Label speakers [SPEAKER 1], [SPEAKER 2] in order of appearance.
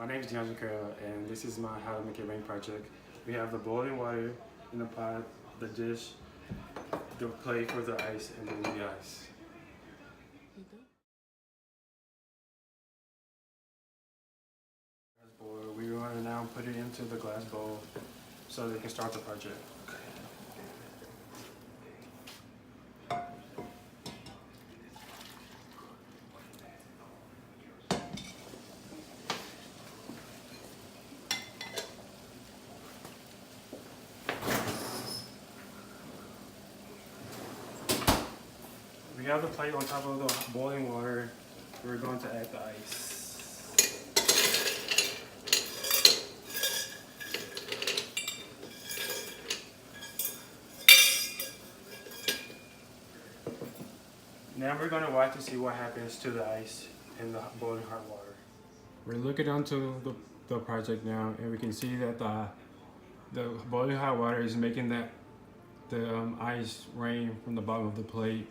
[SPEAKER 1] My name is Carroll, and this is my How to Make It Rain project. We have the boiling water in the pot, the dish, the plate for the ice, and then the ice. We're going to now put it into the glass bowl so they can start the project. We have the plate on top of the boiling water. We're going to add the ice. Now we're going to watch to see what happens to the ice in the boiling hot water. We're looking onto the project now, and we can see that the boiling hot water is making the ice rain from the bottom of the plate.